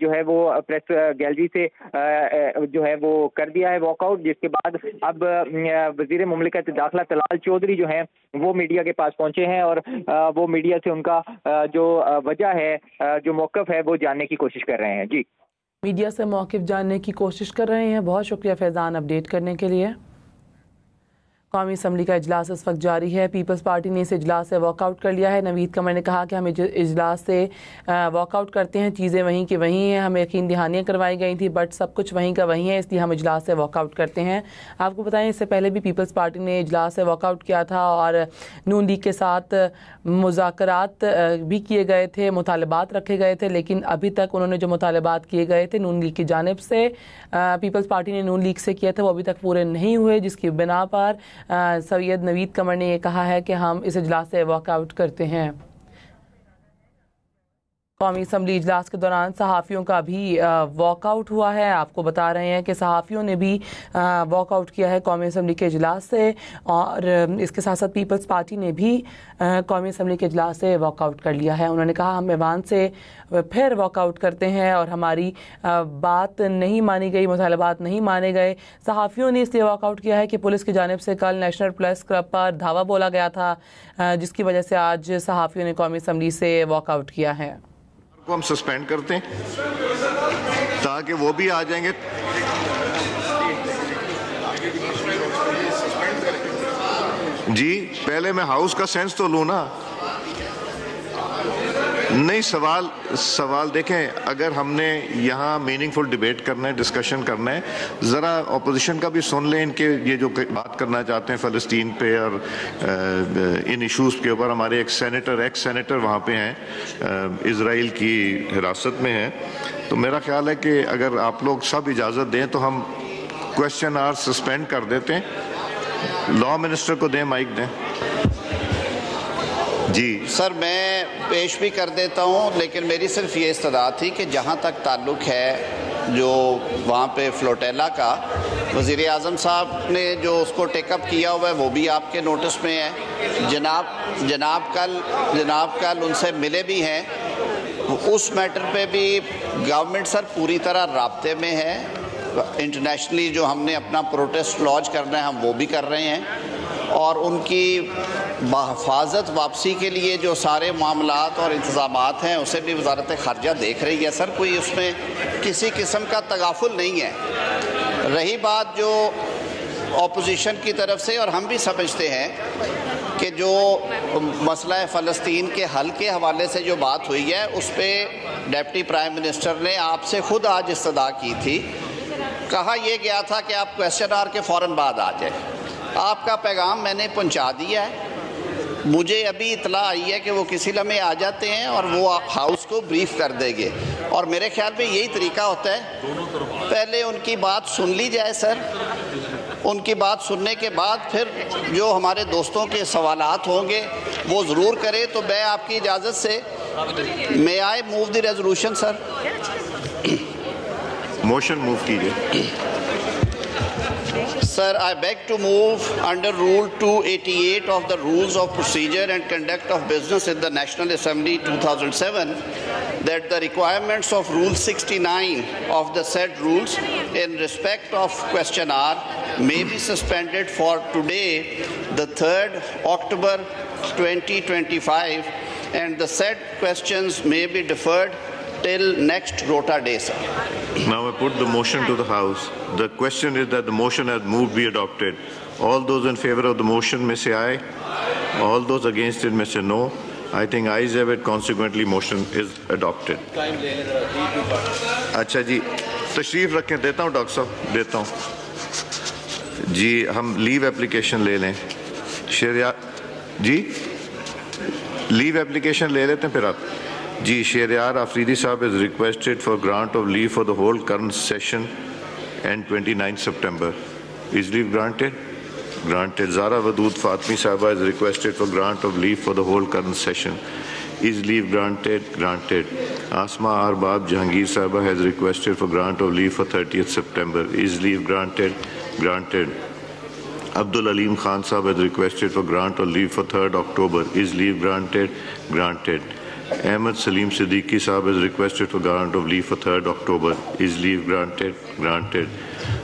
جو ہے وہ پریس گیلری سے جو ہے وہ کر دیا ہے واک آؤٹ، جس کے بعد اب وزیر مملکت داخلہ طلال چودھری جو ہیں وہ میڈیا کے پاس پہنچے ہیں اور وہ میڈیا سے ان کا جو وجہ ہے، جو موقف ہے، وہ جاننے کی کوشش کر رہے ہیں۔ جی، میڈیا سے موقف جاننے کی کوشش کر رہے ہیں۔ بہت شکریہ فیضان اپڈیٹ کرنے کے لیے۔ قومی اسمبلی کا اجلاس اس وقت جاری ہے۔ پیپلز پارٹی نے اس اجلاس سے واک آؤٹ کر لیا ہے۔ نوید قمر نے کہا کہ ہم اجلاس سے واک آؤٹ کرتے ہیں، چیزیں وہیں کی وہیں ہیں، ہمیں یقین دہانیاں کروائی گئی تھیں بٹ سب کچھ وہیں کا وہیں ہے، اس لیے ہم اجلاس سے واک آؤٹ کرتے ہیں۔ آپ کو بتائیں اس سے پہلے بھی پیپلز پارٹی نے اجلاس سے واک آؤٹ کیا تھا اور نون لیگ کے ساتھ مذاکرات بھی کیے گئے تھے، مطالبات رکھے گئے تھے، لیکن ابھی تک انہوں نے جو مطالبات کیے گئے تھے نون لیگ کی جانب سے، پیپلز پارٹی نے نون لیگ سے کیا تھا، وہ ابھی تک پورے نہیں ہوئے، جس کی بنا پر سید نوید قمر نے یہ کہا ہے کہ ہم اس اجلاس سے واک آؤٹ کرتے ہیں۔ قومی اسمبلی اجلاس کے دوران صحافیوں کا بھی واک آؤٹ ہوا ہے۔ آپ کو بتا رہے ہیں کہ صحافیوں نے بھی واک آؤٹ کیا ہے قومی اسمبلی کے اجلاس سے، اور اس کے ساتھ ساتھ پیپلز پارٹی نے بھی قومی اسمبلی کے اجلاس سے واک آؤٹ کر لیا ہے۔ انہوں نے کہا ہم ایوان سے پھر واک آؤٹ کرتے ہیں اور ہماری بات نہیں مانی گئی، مطالبات نہیں مانے گئے۔ صحافیوں نے اس لیے واک آؤٹ کیا ہے کہ پولیس کی جانب سے کل نیشنل پریس کلب پر دھاوا بولا گیا تھا، جس کی وجہ سے آج صحافیوں نے قومی اسمبلی سے واک آؤٹ کیا ہے۔ کو ہم سسپینڈ کرتے ہیں تاکہ وہ بھی آ جائیں گے۔ جی پہلے میں ہاؤس کا سینس تو لوں نا۔ نہیں، سوال دیکھیں، اگر ہم نے یہاں میننگ فل ڈیبیٹ کرنا ہے، ڈسکشن کرنا ہے، ذرا اپوزیشن کا بھی سن لیں، ان کے یہ جو بات کرنا چاہتے ہیں فلسطین پہ اور ان ایشوز کے اوپر۔ ہمارے ایک سینیٹر وہاں پہ ہیں، اسرائیل کی حراست میں ہیں، تو میرا خیال ہے کہ اگر آپ لوگ سب اجازت دیں تو ہم کویسچن آور سسپینڈ کر دیتے ہیں۔ لاء منسٹر کو دیں، مائک دیں۔ جی سر، میں پیش بھی کر دیتا ہوں، لیکن میری صرف یہ استدعا تھی کہ جہاں تک تعلق ہے جو وہاں پہ فلوٹیلا کا، وزیر اعظم صاحب نے جو اس کو ٹیک اپ کیا ہوا ہے وہ بھی آپ کے نوٹس میں ہے۔ جناب کل ان سے ملے بھی ہیں، اس میٹر پہ بھی گورنمنٹ سر پوری طرح رابطے میں ہے۔ انٹرنیشنلی جو ہم نے اپنا پروٹیسٹ لانچ کرنا ہے ہم وہ بھی کر رہے ہیں، اور ان کی بحفاظت واپسی کے لیے جو سارے معاملات اور انتظامات ہیں اسے بھی وزارت خارجہ دیکھ رہی ہے۔ سر کوئی اس میں کسی قسم کا تغافل نہیں ہے۔ رہی بات جو اپوزیشن کی طرف سے، اور ہم بھی سمجھتے ہیں کہ جو مسئلہ فلسطین کے حل کے حوالے سے جو بات ہوئی ہے اس پہ ڈپٹی پرائم منسٹر نے آپ سے خود آج استدعا کی تھی۔ کہا یہ گیا تھا کہ آپ کویسچن آور کے فوراً بعد آ جائیں۔ آپ کا پیغام میں نے پہنچا دیا ہے، مجھے ابھی اطلاع آئی ہے کہ وہ کسی لمحے آ جاتے ہیں اور وہ ہاؤس کو بریف کر دیں گے، اور میرے خیال میں یہی طریقہ ہوتا ہے، پہلے ان کی بات سن لی جائے سر، ان کی بات سننے کے بعد پھر جو ہمارے دوستوں کے سوالات ہوں گے وہ ضرور کرے۔ تو میں آپ کی اجازت سے may I move the resolution sir؟ Motion move کیجئے۔ Sir, I beg to move under Rule 288 of the Rules of Procedure and Conduct of Business in the National Assembly 2007 that the requirements of Rule 69 of the said rules in respect of question hour may be suspended for today, the 3rd October 2025, and the said questions may be deferred till next rota day, sir. Now I put the motion to the House. The question is that the motion as moved be adopted. All those in favor of the motion may say aye. All those against it may say no. I think ayes have it. Consequently, motion is adopted. اچھا جی، تشریف رکھیں، دیتا ہوں doctor صاحب، دیتا ہوں جی۔ ہم لیو application لے لیں، جی لیو اپلیکیشن لے لیتے ہیں پھر آپ۔ جی، شہریار آفریدی صاحب is requested for grant of leave for the whole current session and 29 September. Is leave granted? Granted. Zara Wadood Fatmi Sahaba is requested for grant of leave for the whole current session. Is leave granted? Granted. Asma Arbab Jahangir Sahaba has requested for grant of leave for 30th September. Is leave granted? Granted. Abdul Aleem Khan Sahab has requested for grant of leave for 3rd October. Is leave granted? Granted. Ahmed Salim Siddiqui Saab has requested for grant of leave for 3rd October. Is leave granted? Granted.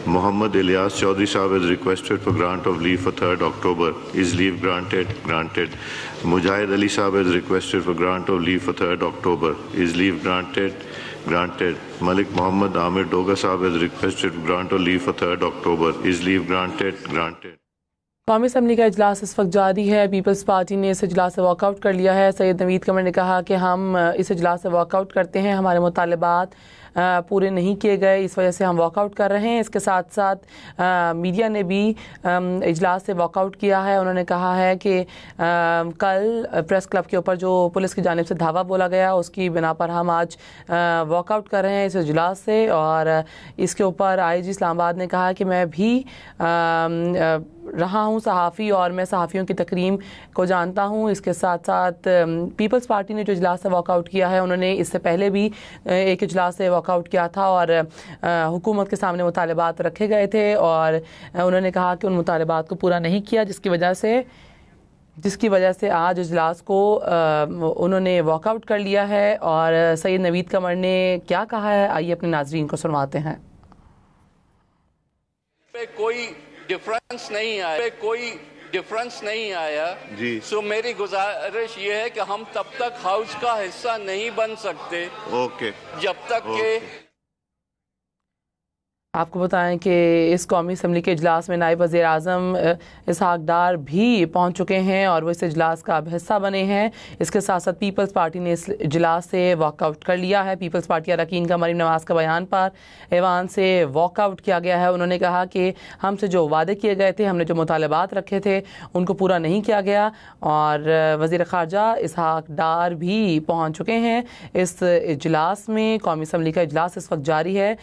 Muhammad Ilyas Chaudhry Saab has requested for grant of leave for 3rd October. Is leave granted? Granted. Mujahid Ali Saab has requested for grant of leave for 3rd October. Is leave granted? Granted. Malik Muhammad Amir Doga Saab has requested for grant of leave for 3rd October. Is leave granted? Granted. قومی assembly کا اجلاس اس وقت جاری ہے. Peoples party نے اس اجلاس سے walk out کر لیا ہے. سید نوید قمر نے کہا کہ ہم اس اجلاس سے واک آؤٹ کرتے ہیں, ہمارے مطالبات پورے نہیں کیے گئے, اس وجہ سے ہم واک آؤٹ کر رہے ہیں. اس کے ساتھ ساتھ میڈیا نے بھی اجلاس سے واک آؤٹ کیا ہے. انہوں نے کہا ہے کہ کل پریس کلب کے اوپر جو پولیس کی جانب سے دھاوا بولا گیا اس کی بنا پر ہم آج واک آؤٹ کر رہے ہیں اس اجلاس سے. اور اس کے اوپر آئی جی اسلام آباد نے کہا کہ میں بھی رہا ہوں صحافی اور میں صحافیوں کی تکریم کو جانتا ہوں. اس کے ساتھ ساتھ پیپلز پارٹی نے جو اجلاس سے واک آؤٹ کیا ہے انہوں نے اس سے پہلے بھی ایک اجلاس سے واک آؤٹ کیا تھا اور حکومت کے سامنے مطالبات رکھے گئے تھے اور انہوں نے کہا کہ ان مطالبات کو پورا نہیں کیا, جس کی وجہ سے آج اجلاس کو انہوں نے واک آؤٹ کر لیا ہے. اور سید نوید قمر نے کیا کہا ہے آئیے اپنے ناظرین کو سنواتے ہیں. کوئی ڈفرنس نہیں آیا جی. سو میری گزارش یہ ہے کہ ہم تب تک ہاؤس کا حصہ نہیں بن سکتے جب تک کہ آپ کو بتائیں کہ اس قومی اسمبلی کے اجلاس میں نائب وزیر اعظم اسحاق ڈار بھی پہنچ چکے ہیں اور وہ اس اجلاس کا اب حصہ بنے ہیں. اس کے ساتھ ساتھ پیپلز پارٹی نے اس اجلاس سے واک آؤٹ کر لیا ہے. پیپلز پارٹی اراکین کا مریم نواز کا بیان پر ایوان سے واک آؤٹ کیا گیا ہے. انہوں نے کہا کہ ہم سے جو وعدے کیے گئے تھے, ہم نے جو مطالبات رکھے تھے ان کو پورا نہیں کیا گیا. اور وزیر خارجہ اسحاق ڈار بھی پہنچ چکے ہیں اس اجلاس میں. قومی اسمبلی کا اجلاس اس وقت جاری ہے.